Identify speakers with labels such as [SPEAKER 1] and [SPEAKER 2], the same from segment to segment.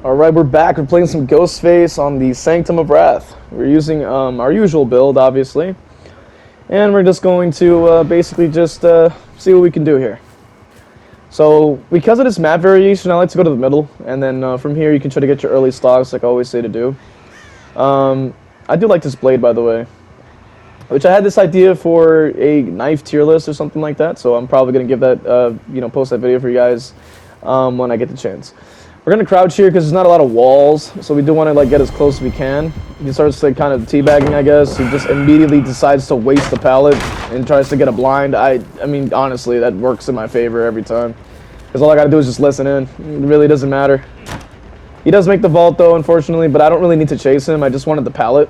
[SPEAKER 1] Alright, we're back. We're playing some Ghostface on the Sanctum of Wrath. We're using our usual build, obviously. And we're just going to basically just see what we can do here. So, because of this map variation, I like to go to the middle. And then from here, you can try to get your early stocks, like I always say to do. I do like this blade, by the way. Which I had this idea for a knife tier list or something like that. So I'm probably going to give that, post that video for you guys when I get the chance. We're going to crouch here because there's not a lot of walls, so we do want to like get as close as we can. He starts like kind of teabagging, I guess. He just immediately decides to waste the pallet and tries to get a blind. I mean, honestly, that works in my favor every time. Because all I got to do is just listen in. It really doesn't matter. He does make the vault, though, unfortunately, but I don't really need to chase him. I just wanted the pallet.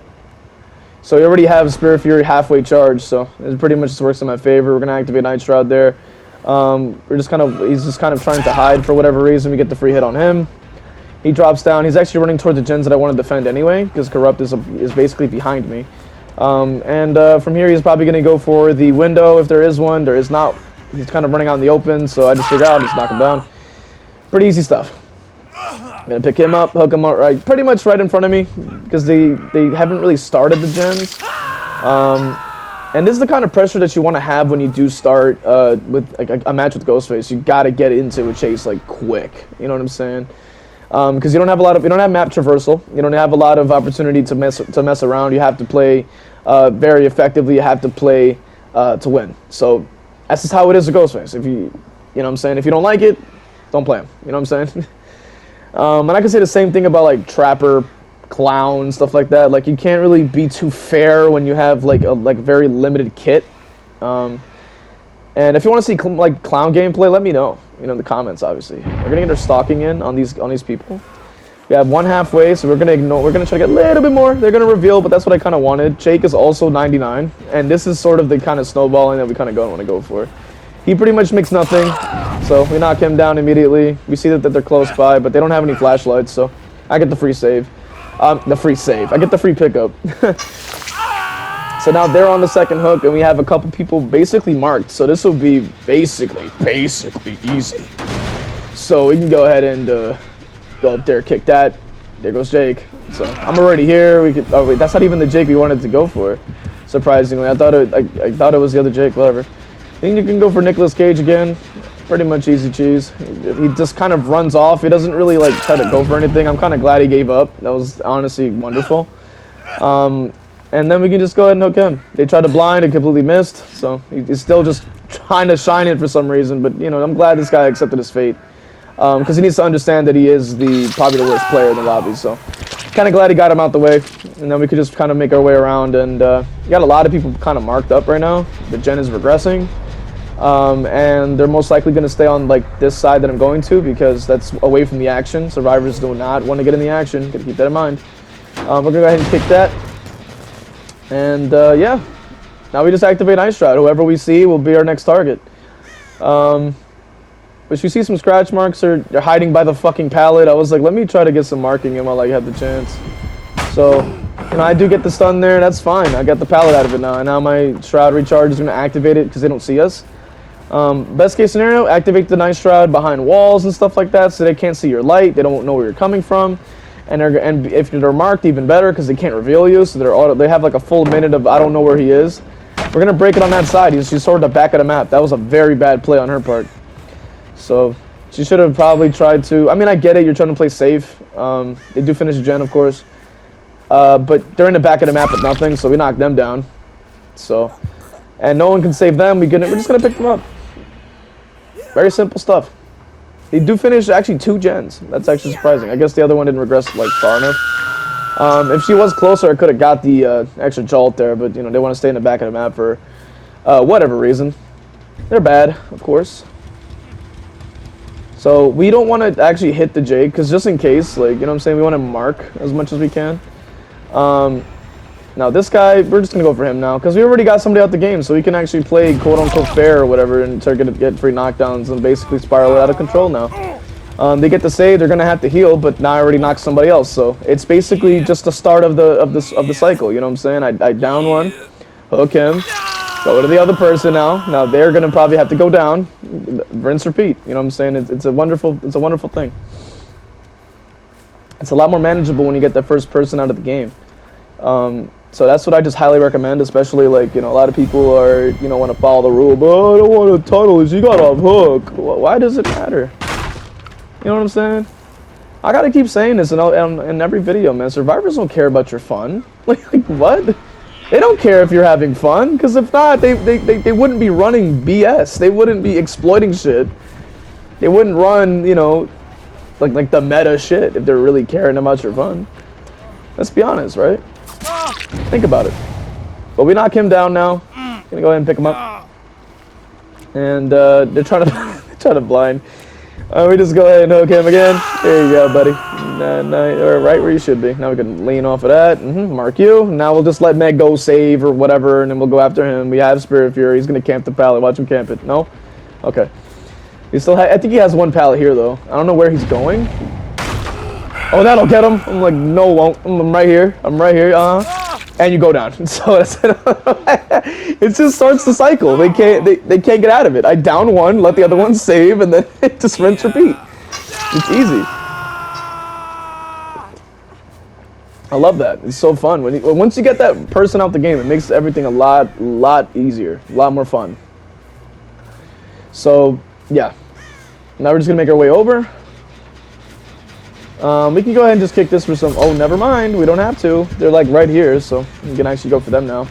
[SPEAKER 1] So we already have Spirit Fury halfway charged, so it pretty much just works in my favor. We're going to activate Night Shroud there. He's just kind of trying to hide for whatever reason. We get the free hit on him. He drops down. He's actually running towards the gens that I want to defend anyway, because Corrupt is basically behind me. From here, he's probably going to go for the window if there is one. There is not. He's kind of running out in the open, so I just figure out, just knock him down. Pretty easy stuff. I'm going to pick him up, hook him up pretty much right in front of me, because they haven't really started the gens. And this is the kind of pressure that you want to have when you do start with like, a match with Ghostface. You got to get into a chase like quick. You know what I'm saying? Because you don't have map traversal. You don't have a lot of opportunity to mess around. You have to play very effectively. You have to play to win. So that's just how it is with Ghostface. If you know what I'm saying? If you don't like it, don't play him. You know what I'm saying? And I can say the same thing about like Trapper, Clown, stuff like that. Like you can't really be too fair when you have like a very limited kit. And if you want to see like Clown gameplay, let me know. You know, in the comments, obviously. We're gonna get our stalking in on these people. We have one halfway, so we're gonna ignore. We're gonna try to get a little bit more. They're gonna reveal, but that's what I kind of wanted. Jake is also 99, and this is sort of the kind of snowballing that we kind of want to go for. He pretty much makes nothing, so we knock him down immediately. We see that they're close by, but they don't have any flashlights, so I get the free save. I get the free pickup. So now they're on the second hook, and we have a couple people basically marked. So this will be basically easy. So we can go ahead and go up there, kick that. There goes Jake. So I'm already here. Oh wait, that's not even the Jake we wanted to go for. Surprisingly, I thought it was the other Jake. Whatever. Then you can go for Nicolas Cage again. Pretty much easy cheese. He just kind of runs off. He doesn't really like try to go for anything. I'm kind of glad he gave up. That was honestly wonderful. And then we can just go ahead and hook him. They tried to blind and completely missed. So he's still just trying to shine it for some reason. But you know, I'm glad this guy accepted his fate. Because he needs to understand that he is probably the worst player in the lobby. So kind of glad he got him out the way. And then we could just kind of make our way around. And you got a lot of people kind of marked up right now. The gen is regressing. And they're most likely going to stay on like this side that I'm going to, because that's away from the action. Survivors do not want to get in the action. Gotta keep that in mind. We're going to go ahead and kick that. And yeah, now we just activate Night Shroud. Whoever we see will be our next target. But you see some scratch marks, they're hiding by the fucking pallet. I was like, let me try to get some marking in while I have the chance. So, you know, I do get the stun there. That's fine. I got the pallet out of it now. And now my Shroud recharge is going to activate it because they don't see us. Best case scenario, activate the Night Shroud behind walls and stuff like that so they can't see your light. They don't know where you're coming from. And if they're marked, even better, because they can't reveal you. So they have like a full minute of I don't know where he is. We're going to break it on that side. She's sort of the back of the map. That was a very bad play on her part. So she should have probably tried to. I mean, I get it. You're trying to play safe. They do finish the gen, of course. But they're in the back of the map with nothing, so we knock them down. So, and no one can save them. We're just going to pick them up. Very simple stuff. They do finish actually 2 gens. That's actually surprising. I guess the other one didn't regress like far enough. If she was closer, I could have got the extra jolt there, but you know they want to stay in the back of the map for whatever reason. They're bad, of course. So we don't want to actually hit the Jake, because just in case, like, you know what I'm saying, we want to mark as much as we can. Now this guy, we're just going to go for him now, because we already got somebody out the game, so we can actually play quote-unquote fair or whatever and start to get free knockdowns and basically spiral it out of control now. They get to save, they're going to have to heal, but now I already knocked somebody else, so it's basically just the start of the cycle, you know what I'm saying? I down one, hook him, go to the other person now. Now they're going to probably have to go down, rinse, repeat, you know what I'm saying? It's a wonderful thing. It's a lot more manageable when you get that first person out of the game. So that's what I just highly recommend, especially like, a lot of people are, want to follow the rule, but I don't want to tunnel, you got off hook. Why does it matter? You know what I'm saying? I gotta keep saying this in every video, man. Survivors don't care about your fun. Like what? They don't care if you're having fun, because if not, they wouldn't be running BS. They wouldn't be exploiting shit. They wouldn't run, like the meta shit if they're really caring about your fun. Let's be honest, right? Think about it. But we knock him down now. Gonna go ahead and pick him up. And they're trying to blind. We just go ahead and hook him again. There you go, buddy. Right where you should be. Now we can lean off of that. Mark you. Now we'll just let Meg go save or whatever, and then we'll go after him. We have Spirit Fury. He's gonna camp the pallet. Watch him camp it. No? Okay. He still I think he has one pallet here though. I don't know where he's going. Oh, that'll get him. I'm like, no, won't. I'm right here. I'm right here. And you go down. So that's it. Just starts the cycle. They can't get out of it. I down one, let the other one save, and then it just rinse repeat. It's easy. I love that. It's so fun. Once you get that person out the game, it makes everything a lot easier, a lot more fun. So yeah. Now we're just gonna make our way over. We can go ahead and just kick this for some... Oh, never mind. We don't have to. They're like right here, so we can actually go for them now.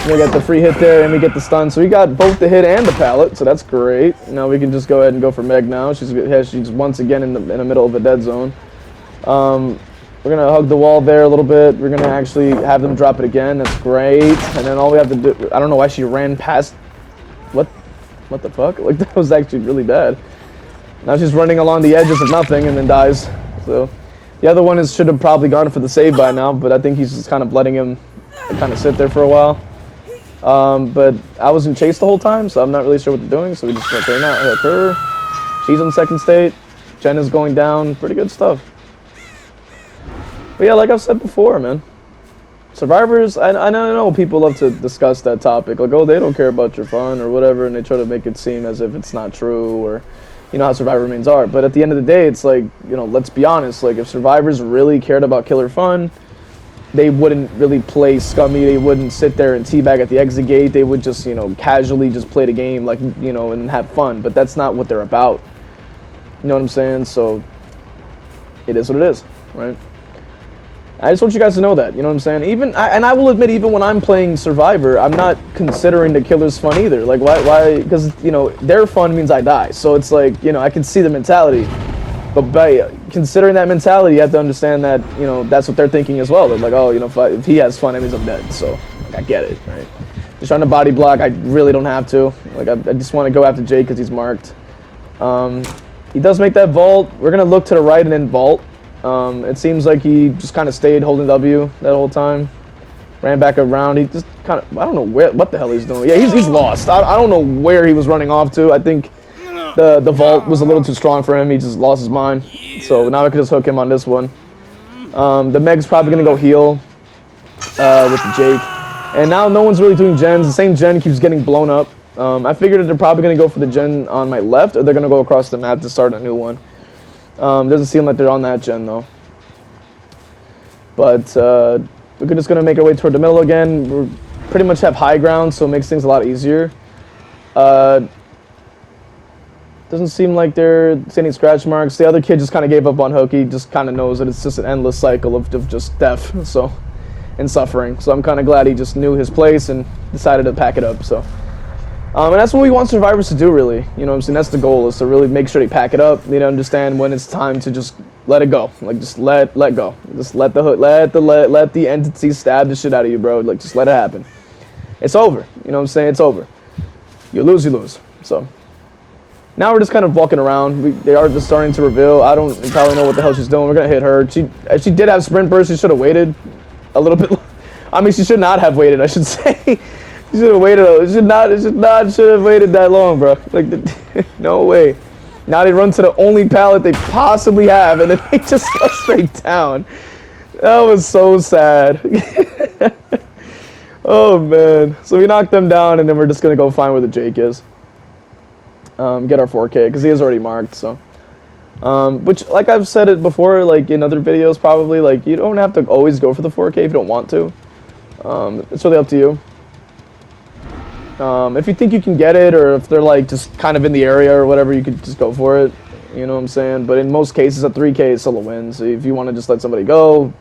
[SPEAKER 1] We get the free hit there, and we get the stun. So we got both the hit and the pallet, so that's great. Now we can just go ahead and go for Meg now. She's once again in the middle of a dead zone. We're going to hug the wall there a little bit. We're going to actually have them drop it again. That's great. And then all we have to do... I don't know why she ran past... What the fuck? Like, that was actually really bad. Now she's running along the edges of nothing and then dies. So the other one should have probably gone for the save by now, but I think he's just kind of letting him kind of sit there for a while. But I was in chase the whole time, so I'm not really sure what they're doing. So we just went there now. Hit her. She's in second state. Jen is going down. Pretty good stuff. But yeah, like I've said before, man. Survivors, I know people love to discuss that topic. Like, oh, they don't care about your fun or whatever, and they try to make it seem as if it's not true, or, how Survivor mains are. But at the end of the day, it's like, let's be honest. Like, if Survivors really cared about killer fun, they wouldn't really play scummy. They wouldn't sit there and teabag at the exit gate. They would just, casually just play the game, like, and have fun. But that's not what they're about. You know what I'm saying? So, it is what it is, right? I just want you guys to know that, you know what I'm saying? And I will admit, even when I'm playing Survivor, I'm not considering the killer's fun either. Like, why? Because, their fun means I die. So it's like, I can see the mentality. But by considering that mentality, you have to understand that, that's what they're thinking as well. They're like, oh, if he has fun, that means I'm dead. So, I get it, right? Just trying to body block, I really don't have to. Like, I just want to go after Jake because he's marked. He does make that vault. We're going to look to the right and then vault. It seems like he just kind of stayed holding W that whole time. Ran back around. He just kind of... I don't know what the hell he's doing. Yeah, he's lost. I don't know where he was running off to. I think the vault was a little too strong for him. He just lost his mind. So now I can just hook him on this one. The Meg's probably going to go heal with the Jake. And now no one's really doing gens. The same gen keeps getting blown up. I figured that they're probably going to go for the gen on my left, or they're going to go across the map to start a new one. Doesn't seem like they're on that gen though. But we're just gonna make our way toward the middle again. We pretty much have high ground, so it makes things a lot easier. Doesn't seem like they're seeing any scratch marks. The other kid just kind of gave up on Hook. He just kind of knows that it's just an endless cycle of just death, and suffering. So I'm kind of glad he just knew his place and decided to pack it up. So. And that's what we want Survivors to do, really. You know what I'm saying? That's the goal, is to really make sure they pack it up. They understand when it's time to just let it go. Like, just let go. Just let the entity stab the shit out of you, bro. Like, just let it happen. It's over. You know what I'm saying? It's over. You lose, you lose. So, now we're just kind of walking around. They are just starting to reveal. I don't probably know what the hell she's doing. We're going to hit her. She did have sprint burst. She should have waited a little bit. I mean, she should not have waited, I should say. You should have waited. Should have waited that long, bro. Like, no way. Now they run to the only pallet they possibly have, and then they just go straight down. That was so sad. Oh man. So we knocked them down, and then we're just gonna go find where the Jake is. Get our 4K because he is already marked. So Which, like I've said it before, like in other videos probably, like you don't have to always go for the 4K if you don't want to. It's really up to you. If you think you can get it, or if they're like just kind of in the area or whatever, you could just go for it. You know what I'm saying? But in most cases, a 3K is still a win. So if you want to just let somebody go,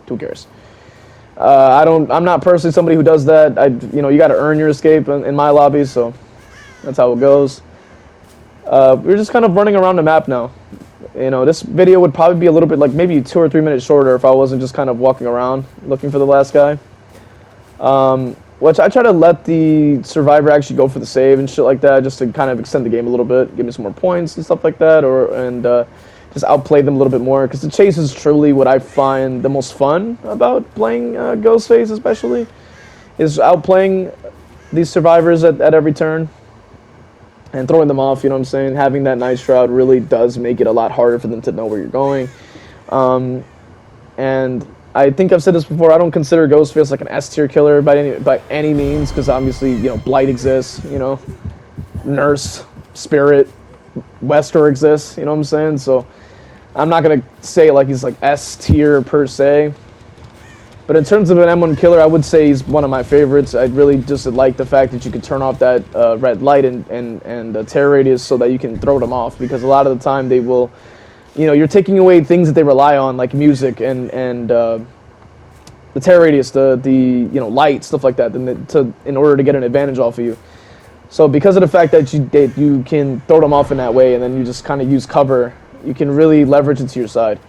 [SPEAKER 1] who cares? I'm not personally somebody who does that. You got to earn your escape in my lobby, so that's how it goes. We're just kind of running around the map now. This video would probably be a little bit like maybe 2 or 3 minutes shorter if I wasn't just kind of walking around looking for the last guy. Which I try to let the survivor actually go for the save and shit like that, just to kind of extend the game a little bit, give me some more points and stuff like that, and just outplay them a little bit more. Because the chase is truly what I find the most fun about playing Ghostface, especially, is outplaying these survivors at every turn and throwing them off. You know what I'm saying? Having that night shroud really does make it a lot harder for them to know where you're going. And I think I've said this before, I don't consider Ghostface like an S-tier killer by any means, because obviously, Blight exists, Nurse, Spirit, Wesker exists, you know what I'm saying? So I'm not going to say like he's like S-tier per se. But in terms of an M1 killer, I would say he's one of my favorites. I really just like the fact that you can turn off that red light and the terror radius so that you can throw them off, because a lot of the time they will... you're taking away things that they rely on, like music and the terror radius, the light, stuff like that, in order to get an advantage off of you. So because of the fact that you can throw them off in that way, and then you just kind of use cover, you can really leverage it to your side.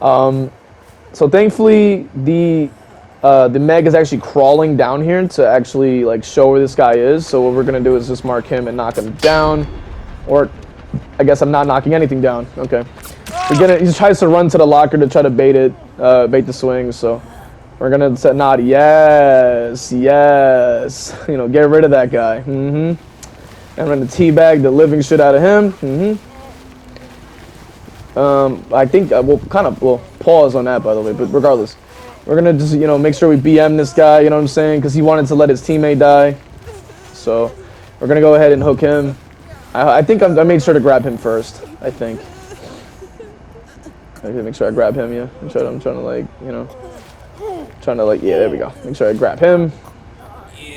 [SPEAKER 1] So thankfully the Meg is actually crawling down here to actually like show where this guy is. So what we're gonna do is just mark him and knock him down, or I guess I'm not knocking anything down. Okay. He tries to run to the locker to try to bait the swing. So we're gonna set nod. Yes. Get rid of that guy. And I'm gonna teabag the living shit out of him. I think we'll pause on that, by the way. But regardless, we're gonna just make sure we BM this guy. You know what I'm saying? Because he wanted to let his teammate die. So we're gonna go ahead and hook him. I think I made sure to grab him first. I think. I make sure I grab him. Yeah. I'm trying to yeah. There we go. Make sure I grab him.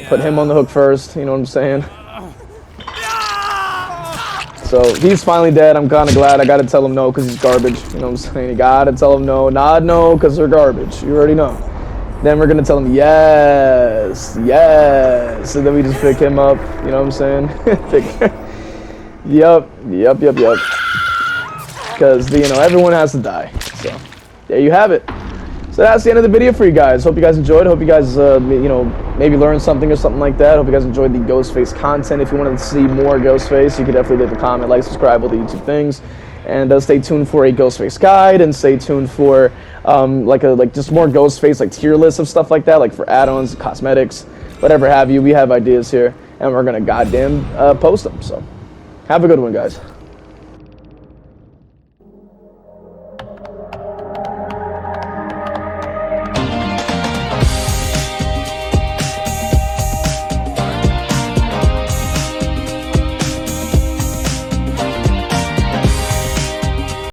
[SPEAKER 1] Put him on the hook first. You know what I'm saying? So he's finally dead. I'm kind of glad. I gotta tell him no because he's garbage. You know what I'm saying? You gotta tell him no. Nod no because they're garbage. You already know. Then we're gonna tell him yes. And then we just pick him up. You know what I'm saying? Yep. Because everyone has to die. So there you have it. So that's the end of the video for you guys. Hope you guys enjoyed. Hope you guys maybe learned something or something like that. Hope you guys enjoyed the Ghostface content. If you wanted to see more Ghostface, you could definitely leave a comment, like, subscribe, all the YouTube things, and stay tuned for a Ghostface guide, and stay tuned for just more Ghostface tier lists of stuff like that, like for add-ons, cosmetics, whatever have you. We have ideas here, and we're gonna goddamn post them. So have a good one, guys.